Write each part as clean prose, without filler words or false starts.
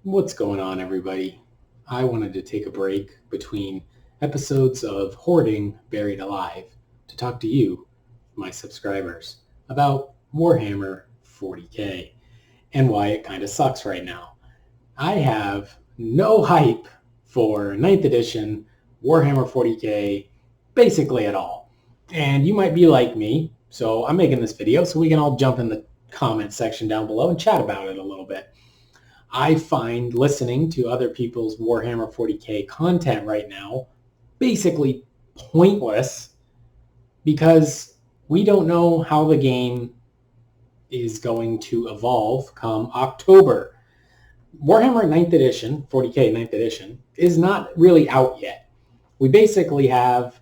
What's going on, everybody? I wanted to take a break between episodes of Hoarding Buried Alive to talk to you, my subscribers, about Warhammer 40k and why it kind of sucks right now. I have no hype for 9th edition Warhammer 40k basically at all. And you might be like me, so I'm making this video so we can all jump in the comment section down below and chat about it a little bit. I find listening to other people's Warhammer 40k content right now basically pointless because we don't know how the game is going to evolve come October. Warhammer 9th edition, 40k 9th edition, is not really out yet. We basically have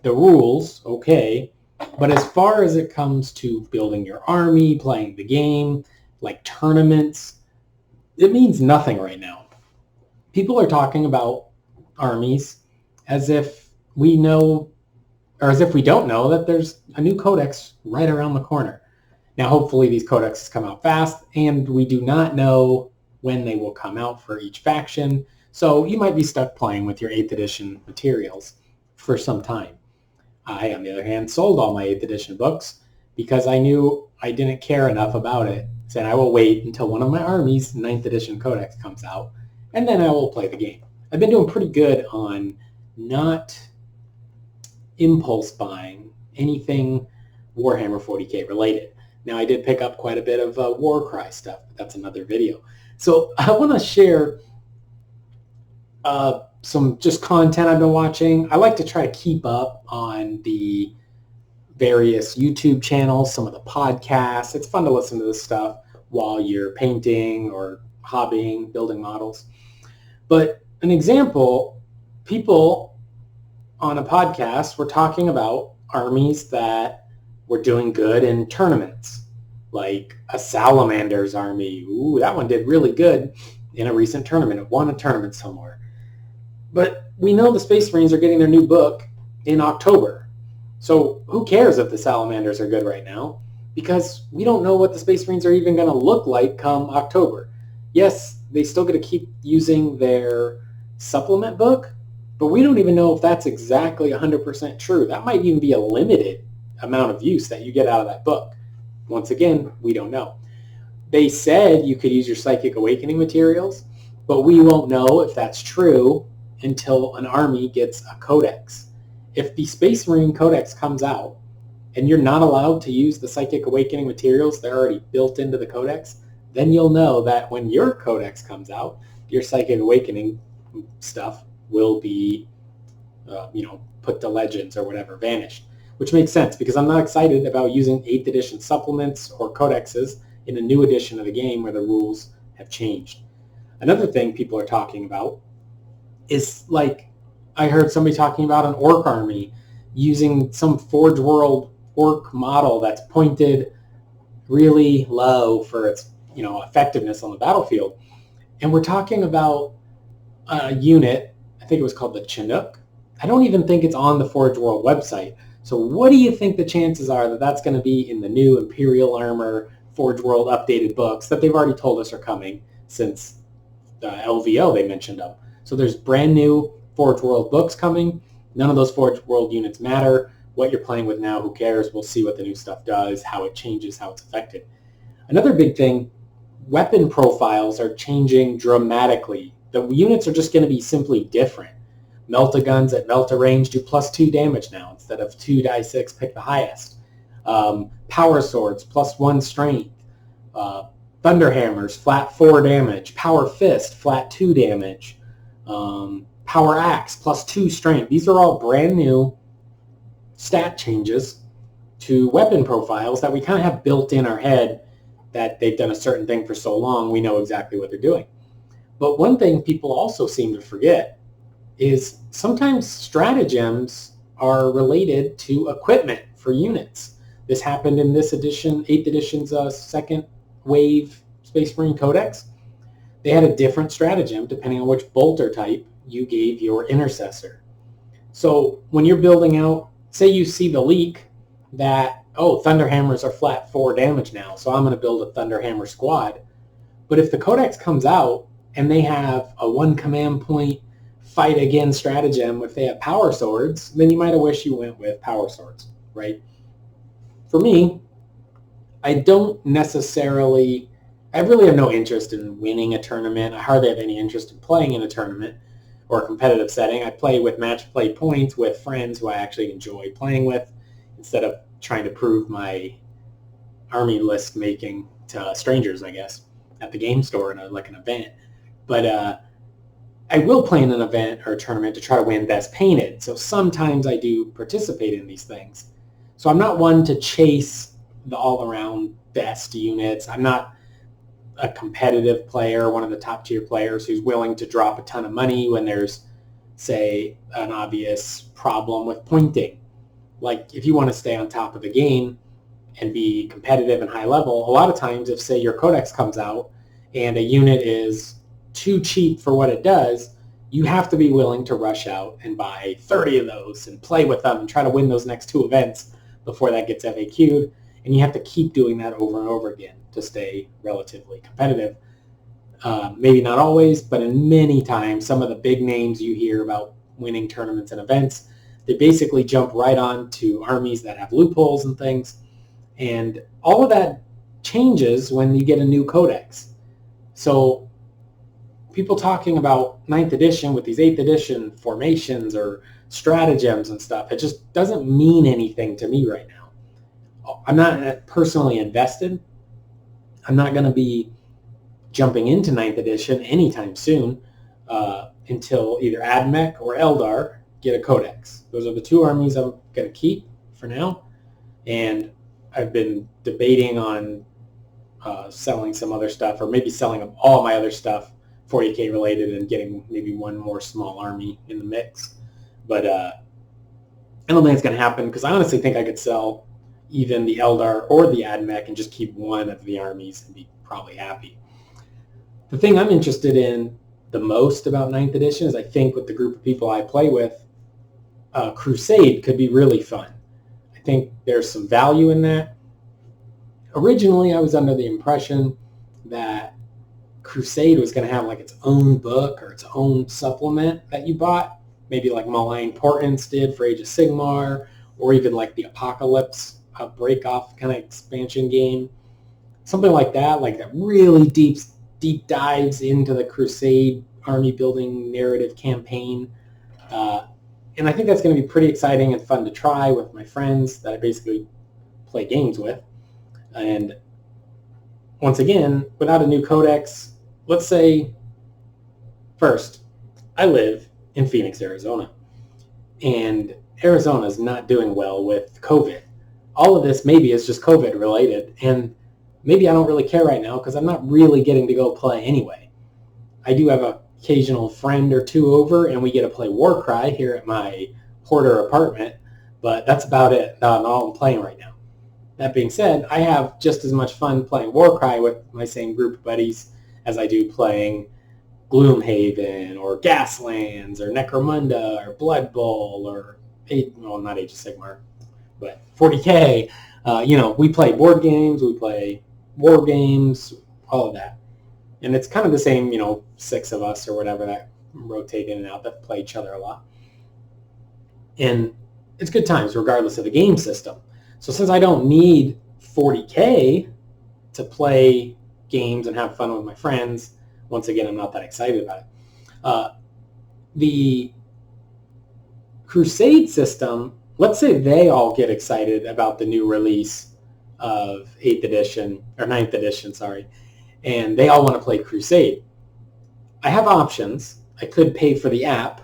the rules, okay, but as far as it comes to building your army, playing the game, like tournaments, it means nothing right now. People are talking about armies as if we know, or as if we don't know, that there's a new codex right around the corner. Now, hopefully these codexes come out fast, and we do not know when they will come out for each faction. So you might be stuck playing with your 8th edition materials for some time. I, on the other hand, sold all my 8th edition books because I knew I didn't care enough about it. Said I will wait until one of my armies' 9th edition codex comes out, and then I will play the game. I've been doing pretty good on not impulse buying anything Warhammer 40k related. Now, I did pick up quite a bit of Warcry stuff, but that's another video. So I want to share some just content I've been watching. I like to try to keep up on the various YouTube channels, some of the podcasts. It's fun to listen to this stuff while you're painting or hobbying, building models. But an example, people on a podcast were talking about armies that were doing good in tournaments, like a Salamander's army. Ooh, that one did really good in a recent tournament. It won a tournament somewhere. But we know the Space Marines are getting their new book in October. So who cares if the Salamanders are good right now? Because we don't know what the Space Marines are even going to look like come October. Yes, they still get to keep using their supplement book, but we don't even know if that's exactly 100% true. That might even be a limited amount of use that you get out of that book. Once again, we don't know. They said you could use your Psychic Awakening materials, but we won't know if that's true until an army gets a codex. If the Space Marine Codex comes out and you're not allowed to use the Psychic Awakening materials that are already built into the Codex, then you'll know that when your Codex comes out, your Psychic Awakening stuff will be, put to Legends or whatever, vanished. Which makes sense because I'm not excited about using 8th edition supplements or codexes in a new edition of the game where the rules have changed. Another thing people are talking about is, like, I heard somebody talking about an orc army using some Forge World orc model that's pointed really low for its, effectiveness on the battlefield. And we're talking about a unit, I think it was called the Chinook. I don't even think it's on the Forge World website. So what do you think the chances are that that's going to be in the new Imperial Armor Forge World updated books that they've already told us are coming since LVO they mentioned them. So there's brand new Forge World books coming. None of those Forge World units matter. What you're playing with now, who cares? We'll see what the new stuff does, how it changes, how it's affected. Another big thing, weapon profiles are changing dramatically. The units are just going to be simply different. Melta guns at Melta range do +2 damage now instead of 2 die 6, pick the highest. Power swords, +1 strength. Thunder hammers, flat 4 damage. Power fist, flat 2 damage. Power axe, +2 strength. These are all brand new stat changes to weapon profiles that we kind of have built in our head that they've done a certain thing for so long, we know exactly what they're doing. But one thing people also seem to forget is sometimes stratagems are related to equipment for units. This happened in this edition, 8th edition's second wave Space Marine Codex. They had a different stratagem depending on which bolter type you gave your intercessor. So when you're building out, say you see the leak that, oh, Thunderhammers are flat 4 damage now, so I'm going to build a Thunderhammer squad. But if the Codex comes out and they have a one command point fight again stratagem. If they have power swords, then you might have wished you went with power swords, right? For me, I don't necessarily, I really have no interest in winning a tournament. I hardly have any interest in playing in a tournament or a competitive setting. I play with match play points with friends who I actually enjoy playing with instead of trying to prove my army list making to strangers, I guess, at the game store in like an event. But I will play in an event or a tournament to try to win best painted. So sometimes I do participate in these things. So I'm not one to chase the all-around best units. I'm not a competitive player, one of the top tier players who's willing to drop a ton of money when there's, say, an obvious problem with pointing. Like if you want to stay on top of the game and be competitive and high level, a lot of times if, say, your codex comes out and a unit is too cheap for what it does, you have to be willing to rush out and buy 30 of those and play with them and try to win those next two events before that gets FAQ'd. And you have to keep doing that over and over again to stay relatively competitive. Maybe not always, but in many times, some of the big names you hear about winning tournaments and events, they basically jump right on to armies that have loopholes and things. And all of that changes when you get a new codex. So people talking about 9th edition with these 8th edition formations or stratagems and stuff, it just doesn't mean anything to me right now. I'm not personally invested. I'm not going to be jumping into 9th edition anytime soon until either Admech or Eldar get a codex. Those are the two armies I'm going to keep for now. And I've been debating on selling some other stuff, or maybe selling all my other stuff 40K related and getting maybe one more small army in the mix. But I don't think it's going to happen because I honestly think I could sell even the Eldar or the Admech and just keep one of the armies and be probably happy. The thing I'm interested in the most about 9th edition is I think with the group of people I play with, Crusade could be really fun. I think there's some value in that. Originally, I was under the impression that Crusade was going to have like its own book or its own supplement that you bought, maybe like Malign Portents did for Age of Sigmar, or even like the Apocalypse break-off kind of expansion game. Something like that really deep dives into the Crusade army building narrative campaign. And I think that's going to be pretty exciting and fun to try with my friends that I basically play games with. And once again, without a new codex, let's say, first, I live in Phoenix, Arizona. And Arizona is not doing well with COVID. All of this maybe is just COVID related. And maybe I don't really care right now because I'm not really getting to go play anyway. I do have an occasional friend or two over, and we get to play Warcry here at my Porter apartment, but that's about it. Not all I'm playing right now. That being said, I have just as much fun playing Warcry with my same group of buddies as I do playing Gloomhaven or Gaslands or Necromunda or Blood Bowl or, not Age of Sigmar, but 40K. We play board games, we play war games, all of that. And it's kind of the same, 6 of us or whatever that rotate in and out that play each other a lot. And it's good times regardless of the game system. So since I don't need 40K to play games and have fun with my friends, once again, I'm not that excited about it. The Crusade system, let's say they all get excited about the new release of 8th edition, or 9th edition, sorry, and they all want to play Crusade. I have options. I could pay for the app,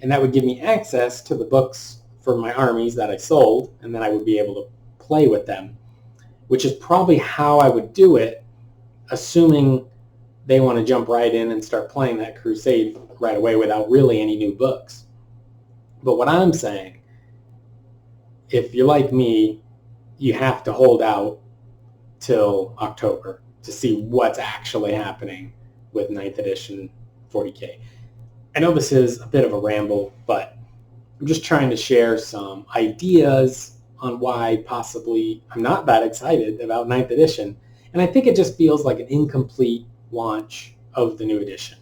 and that would give me access to the books for my armies that I sold, and then I would be able to play with them, which is probably how I would do it, assuming they want to jump right in and start playing that Crusade right away without really any new books. But what I'm saying, if you're like me, you have to hold out till October to see what's actually happening with 9th edition 40K. I know this is a bit of a ramble, but I'm just trying to share some ideas on why possibly I'm not that excited about 9th edition. And I think it just feels like an incomplete launch of the new edition.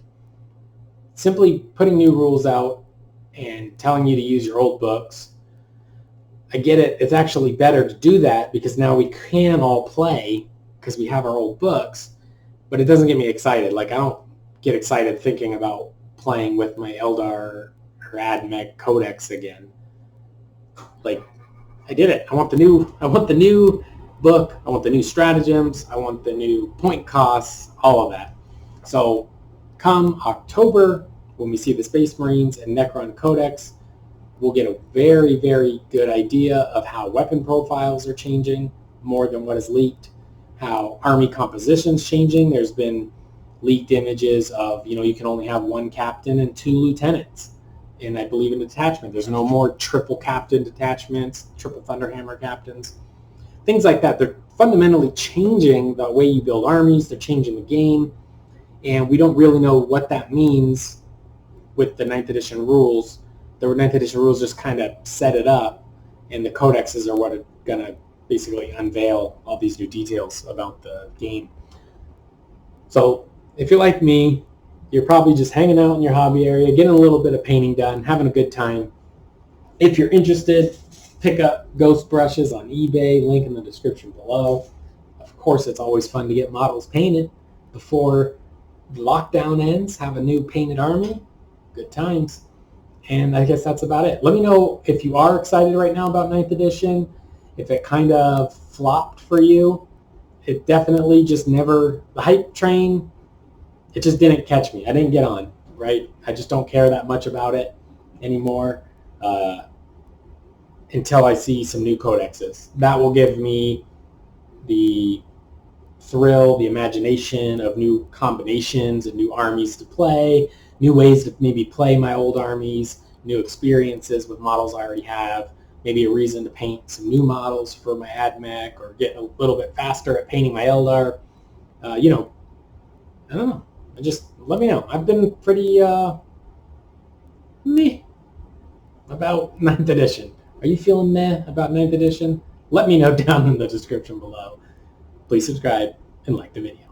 Simply putting new rules out and telling you to use your old books, I get it. It's actually better to do that because now we can all play because we have our old books, but it doesn't get me excited. Like, I don't get excited thinking about playing with my Eldar or AdMech Codex again. Like, I did it. I want the new book. I want the new stratagems. I want the new point costs, all of that. So come October, when we see the Space Marines and Necron Codex, we'll get a very, very good idea of how weapon profiles are changing more than what is leaked, how army composition's changing. There's been leaked images of, you can only have one captain and 2 lieutenants. And I believe in detachment. There's no more triple captain detachments, triple Thunderhammer captains, things like that. They're fundamentally changing the way you build armies. They're changing the game. And we don't really know what that means with the 9th edition rules. The 9th edition rules just kind of set it up, and the codexes are what are going to basically unveil all these new details about the game. So if you're like me, you're probably just hanging out in your hobby area, getting a little bit of painting done, having a good time. If you're interested, pick up Ghost Brushes on eBay, link in the description below. Of course, it's always fun to get models painted before lockdown ends, have a new painted army. Good times. And I guess that's about it. Let me know if you are excited right now about 9th edition, if it kind of flopped for you. It definitely just never, the hype train, it just didn't catch me. I didn't get on, right? I just don't care that much about it anymore until I see some new codexes. That will give me the thrill, the imagination of new combinations and new armies to play, new ways to maybe play my old armies, new experiences with models I already have, maybe a reason to paint some new models for my AdMech or get a little bit faster at painting my Eldar. I don't know. Just let me know. I've been pretty meh about 9th edition. Are you feeling meh about 9th edition? Let me know down in the description below. Please subscribe and like the video.